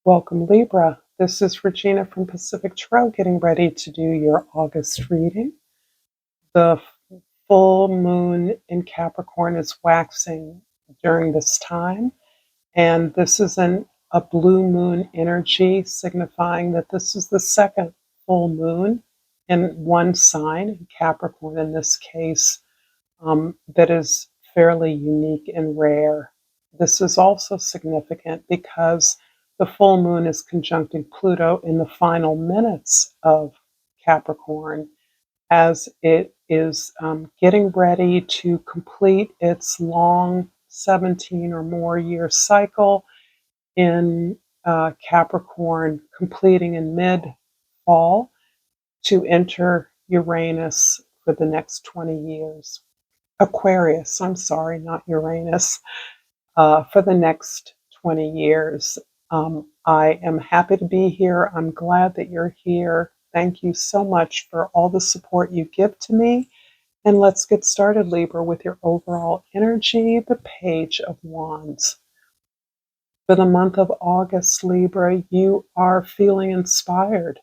Welcome, Libra. This is Regina from Pacific Tarot getting ready to do your August reading. The full moon in Capricorn is waxing during this time, and this is a blue moon energy, signifying that this is the second full moon in one sign, in Capricorn in this case, that is fairly unique and rare. This is also significant because the full moon is conjuncting Pluto in the final minutes of Capricorn as it is getting ready to complete its long 17 or more year cycle in Capricorn, completing in mid-fall to enter Uranus for the next 20 years. Aquarius, I'm sorry, not Uranus, for the next 20 years. I am happy to be here. I'm glad that you're here. Thank you so much for all the support you give to me. And let's get started, Libra, with your overall energy, the Page of Wands. For the month of August, Libra, you are feeling inspired.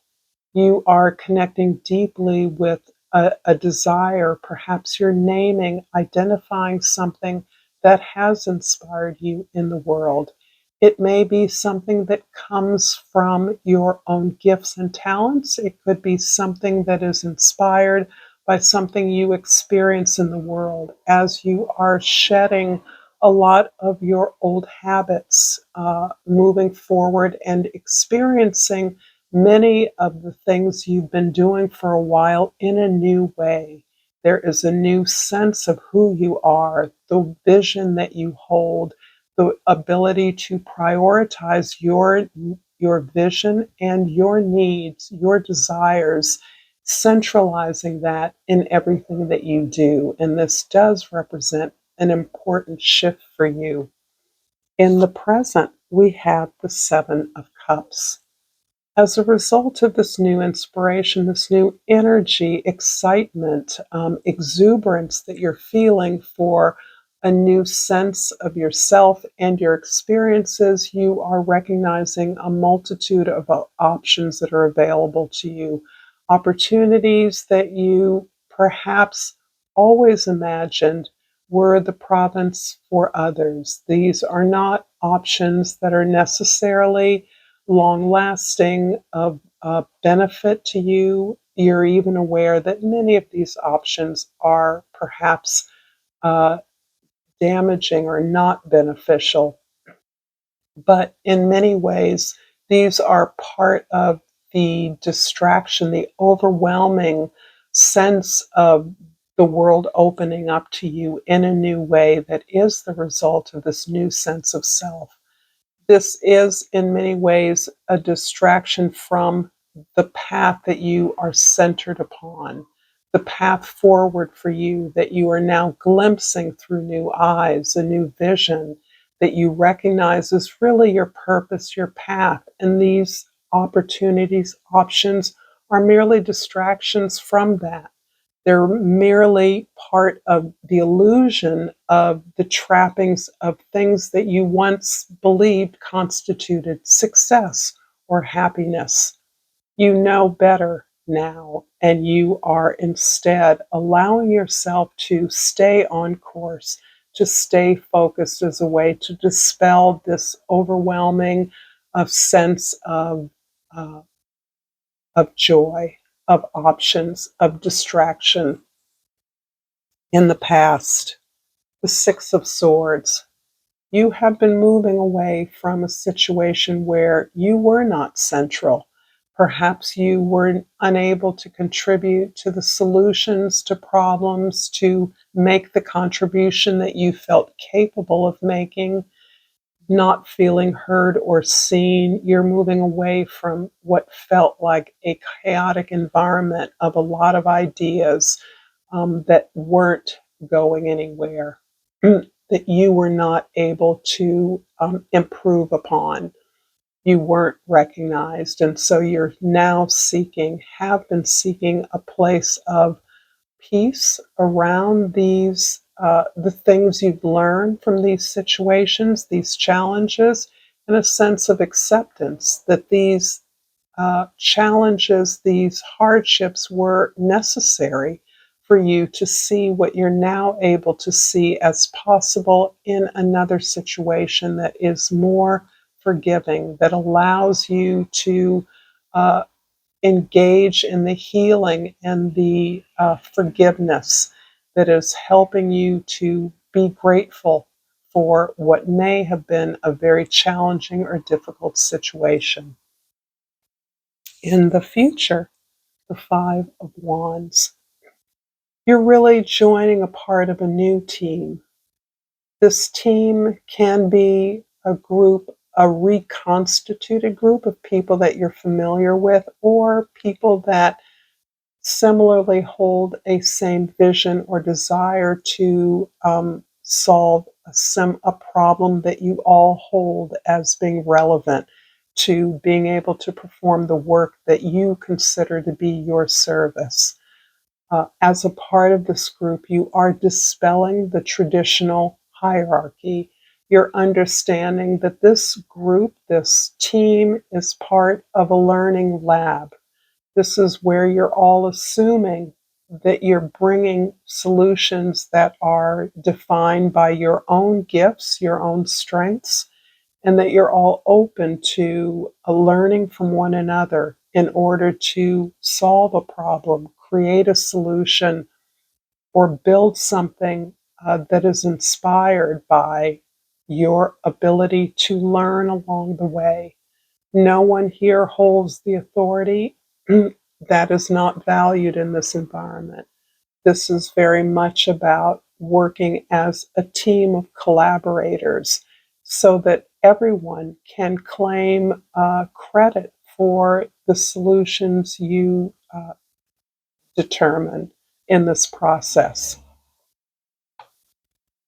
You are connecting deeply with a desire. Perhaps you're naming, identifying something that has inspired you in the world. It may be something that comes from your own gifts and talents. It could be something that is inspired by something you experience in the world as you are shedding a lot of your old habits, moving forward and experiencing many of the things you've been doing for a while in a new way. There is a new sense of who you are, the vision that you hold, the ability to prioritize your vision and your needs, your desires, centralizing that in everything that you do. And this does represent an important shift for you. In the present, we have the Seven of Cups. As a result of this new inspiration, this new energy, excitement, exuberance that you're feeling for a new sense of yourself and your experiences, you are recognizing a multitude of options that are available to you, opportunities that you perhaps always imagined were the province for others. These are not options that are necessarily long lasting, of benefit to you. You're even aware that many of these options are perhaps damaging or not beneficial. But in many ways, these are part of the distraction, the overwhelming sense of the world opening up to you in a new way that is the result of this new sense of self. This is in many ways a distraction from the path that you are centered upon, the path forward for you that you are now glimpsing through new eyes, a new vision that you recognize is really your purpose, your path. And these opportunities, options are merely distractions from that. They're merely part of the illusion of the trappings of things that you once believed constituted success or happiness. You know better now, and you are instead allowing yourself to stay on course, to stay focused as a way to dispel this overwhelming sense uh, of joy, of options, of distraction. In the past, the Six of Swords, you have been moving away from a situation where you were not central. Perhaps you were unable to contribute to the solutions to problems, to make the contribution that you felt capable of making, not feeling heard or seen. You're moving away from what felt like a chaotic environment of a lot of ideas that weren't going anywhere, that you were not able to improve upon. You weren't recognized. And so you're now seeking, have been seeking a place of peace around these, the things you've learned from these situations, these challenges. and a sense of acceptance that these challenges, these hardships were necessary for you to see what you're now able to see as possible in another situation that is more forgiving, that allows you to uh, engage in the healing and the forgiveness that is helping you to be grateful for what may have been a very challenging or difficult situation. In the future, the Five of Wands, you're really joining a part of a new team. This team can be a group, a reconstituted group of people that you're familiar with, or people that similarly hold a same vision or desire to solve a problem that you all hold as being relevant to being able to perform the work that you consider to be your service. As a part of this group, you are dispelling the traditional hierarchy. You're understanding that this group, this team, is part of a learning lab. This is where you're all assuming that you're bringing solutions that are defined by your own gifts, your own strengths, and that you're all open to learning from one another in order to solve a problem, create a solution, or build something that is inspired by your ability to learn along the way. No one here holds the authority that is not valued in this environment. This is very much about working as a team of collaborators so that everyone can claim credit for the solutions you determine in this process.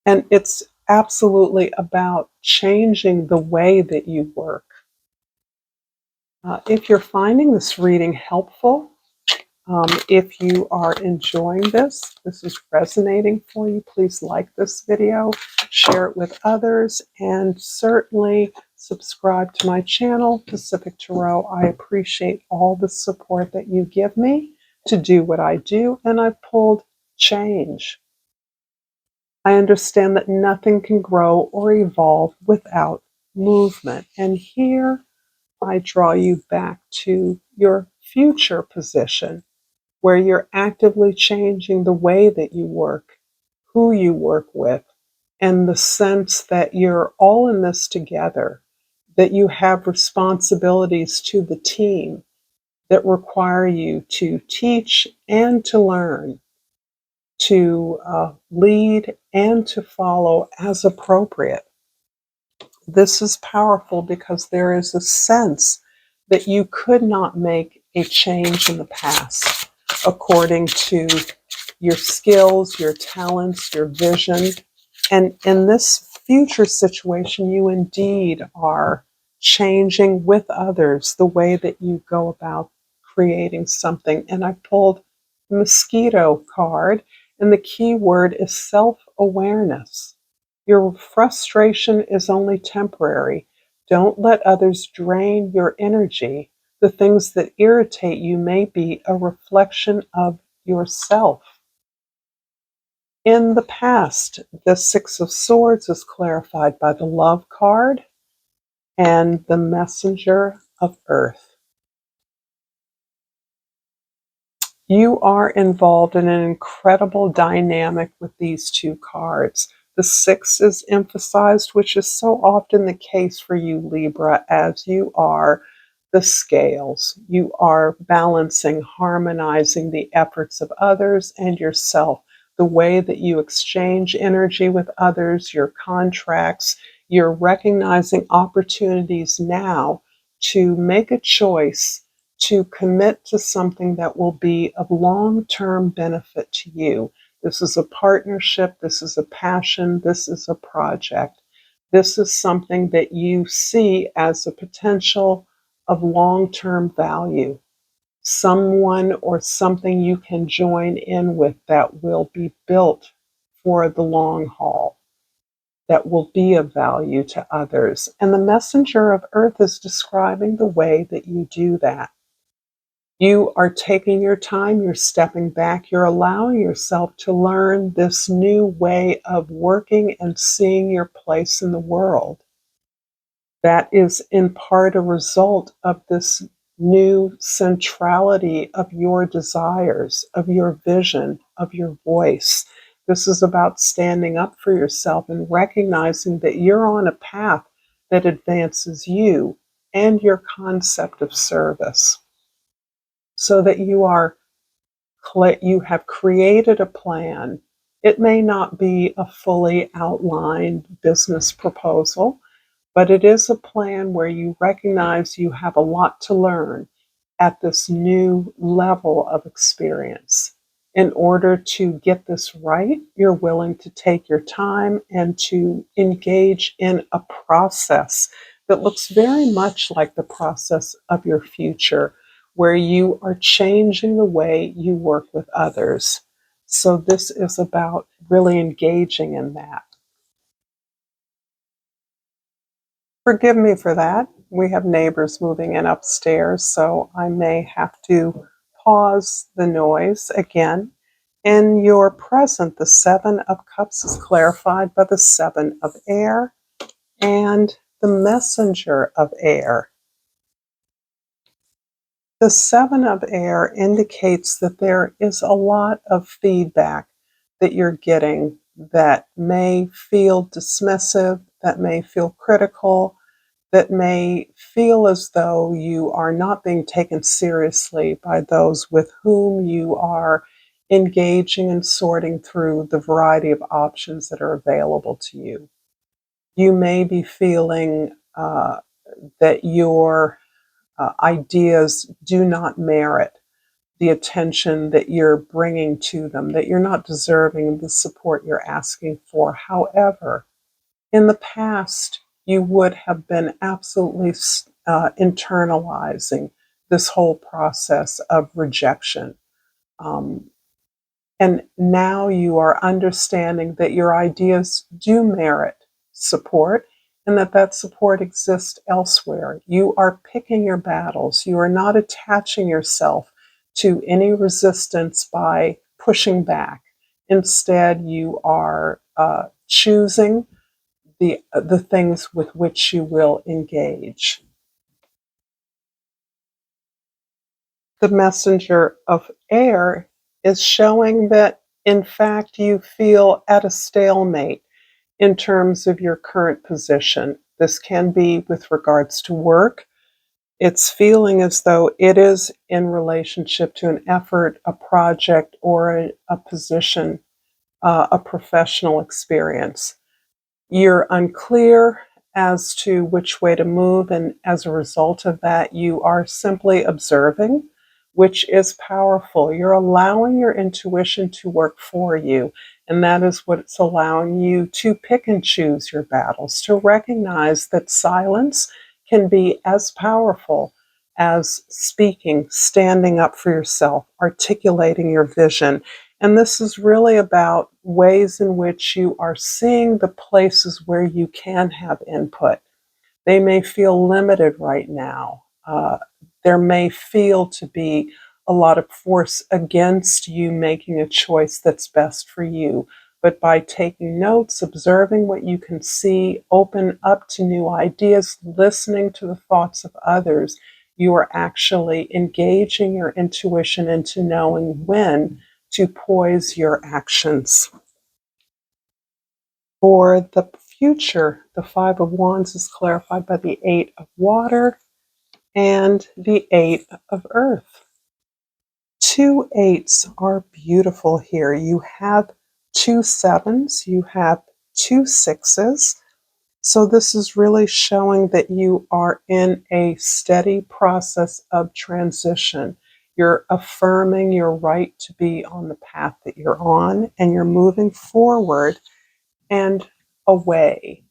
And it's absolutely about changing the way that you work. If you're finding this reading helpful, if you are enjoying this is resonating for you, please like this video, share it with others, and certainly subscribe to my channel, Pacific Tarot. I appreciate all the support that you give me to do what I do, and I've pulled change. I understand that nothing can grow or evolve without movement. And here I draw you back to your future position, where you're actively changing the way that you work, who you work with, and the sense that you're all in this together, that you have responsibilities to the team that require you to teach and to learn, to lead and to follow as appropriate. This is powerful because there is a sense that you could not make a change in the past according to your skills, your talents, your vision. And in this future situation, you indeed are changing with others the way that you go about creating something. And I pulled the mosquito card, and the key word is self-awareness. Your frustration is only temporary. Don't let others drain your energy. The things that irritate you may be a reflection of yourself. In the past, the Six of Swords is clarified by the Love card and the Messenger of Earth. You are involved in an incredible dynamic with these two cards. The six is emphasized, which is so often the case for you, Libra, as you are the scales. You are balancing, harmonizing the efforts of others and yourself, the way that you exchange energy with others, your contracts. You're recognizing opportunities now to make a choice to commit to something that will be of long-term benefit to you. This is a partnership, this is a passion, this is a project. This is something that you see as a potential of long-term value. Someone or something you can join in with that will be built for the long haul. that will be of value to others. And the messenger of earth is describing the way that you do that. You are taking your time, you're stepping back, you're allowing yourself to learn this new way of working and seeing your place in the world. That is in part a result of this new centrality of your desires, of your vision, of your voice. This is about standing up for yourself and recognizing that you're on a path that advances you and your concept of service, so that you have created a plan. It may not be a fully outlined business proposal, but it is a plan where you recognize you have a lot to learn at this new level of experience. In order to get this right, you're willing to take your time and to engage in a process that looks very much like the process of your future, where you are changing the way you work with others. So, this is about really engaging in that. Forgive me for that. We have neighbors moving in upstairs, so I may have to pause the noise again. In your present, the Seven of Cups is clarified by the Seven of Air and the Messenger of Air. The Seven of Air indicates that there is a lot of feedback that you're getting that may feel dismissive, that may feel critical, that may feel as though you are not being taken seriously by those with whom you are engaging and sorting through the variety of options that are available to you. You may be feeling that your ideas do not merit the attention that you're bringing to them, that you're not deserving of the support you're asking for. However, in the past, you would have been absolutely internalizing this whole process of rejection. Um, and now you are understanding that your ideas do merit support and that that support exists elsewhere. You are picking your battles. You are not attaching yourself to any resistance by pushing back. Instead, you are choosing the things with which you will engage. The messenger of air is showing that, in fact, you feel at a stalemate in terms of your current position. This can be with regards to work. It's feeling as though it is in relationship to an effort, a project, or a position, a professional experience. You're unclear as to which way to move, and as a result of that, you are simply observing, which is powerful. You're allowing your intuition to work for you, and that is what's allowing you to pick and choose your battles, to recognize that silence can be as powerful as speaking, standing up for yourself, articulating your vision. And this is really about ways in which you are seeing the places where you can have input. They may feel limited right now. There may feel to be a lot of force against you making a choice that's best for you. But by taking notes, observing what you can see, open up to new ideas, listening to the thoughts of others, you are actually engaging your intuition into knowing when to poise your actions. For the future, the Five of Wands is clarified by the Eight of Water and the Eight of Earth. Two eights are beautiful here. You have two sevens, you have two sixes. So this is really showing that you are in a steady process of transition. You're affirming your right to be on the path that you're on, and you're moving forward and away.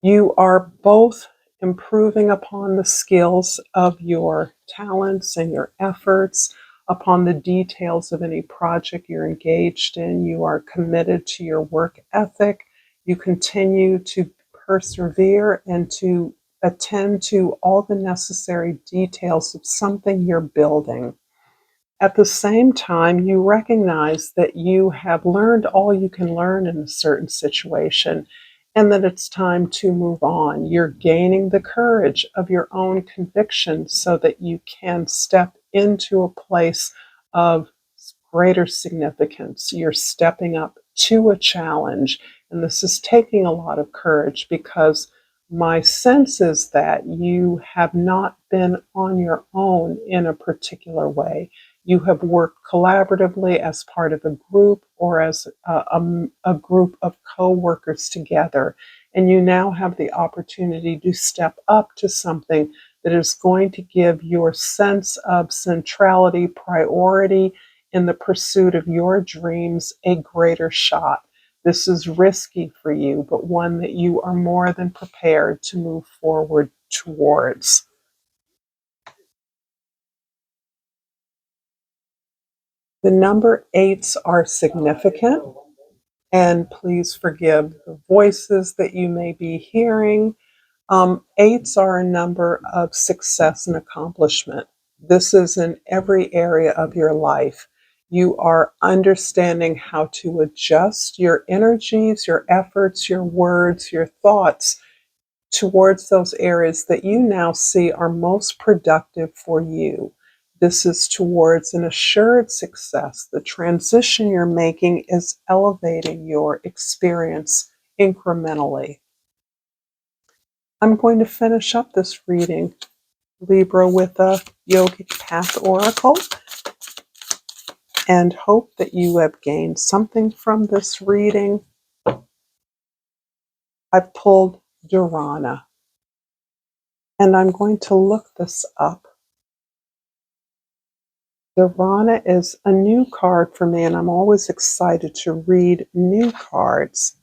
You are both improving upon the skills of your talents and your efforts, upon the details of any project you're engaged in. You are committed to your work ethic. You continue to persevere and to attend to all the necessary details of something you're building. At the same time, you recognize that you have learned all you can learn in a certain situation and that it's time to move on. You're gaining the courage of your own conviction so that you can step into a place of greater significance. You're stepping up to a challenge, and this is taking a lot of courage because my sense is that you have not been on your own in a particular way. You have worked collaboratively as part of a group or as a group of co-workers together. And you now have the opportunity to step up to something that is going to give your sense of centrality, priority in the pursuit of your dreams a greater shot. This is risky for you, but one that you are more than prepared to move forward towards. The number eights are significant, and please forgive the voices that you may be hearing. Eights are a number of success and accomplishment. This is in every area of your life. You are understanding how to adjust your energies, your efforts, your words, your thoughts towards those areas that you now see are most productive for you. This is towards an assured success. The transition you're making is elevating your experience incrementally. I'm going to finish up this reading, Libra, with a Yogic Path Oracle, and hope that you have gained something from this reading. I've pulled Dharana, and I'm going to look this up. Dharana is a new card for me, and I'm always excited to read new cards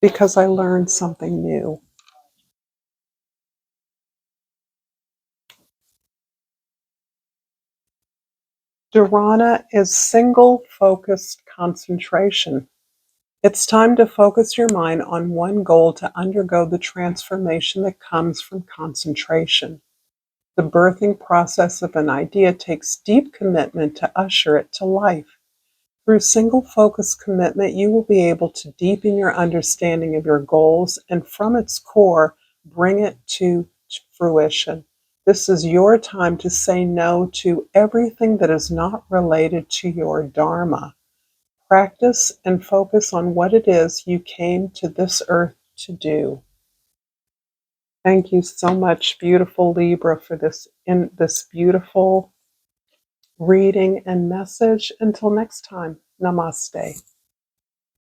because I learn something new. Dharana is single-focused concentration. It's time to focus your mind on one goal to undergo the transformation that comes from concentration. The birthing process of an idea takes deep commitment to usher it to life. Through single-focused commitment, you will be able to deepen your understanding of your goals and from its core, bring it to fruition. This is your time to say no to everything that is not related to your Dharma. Practice and focus on what it is you came to this earth to do. Thank you so much, beautiful Libra, for this beautiful reading and message. Until next time, namaste.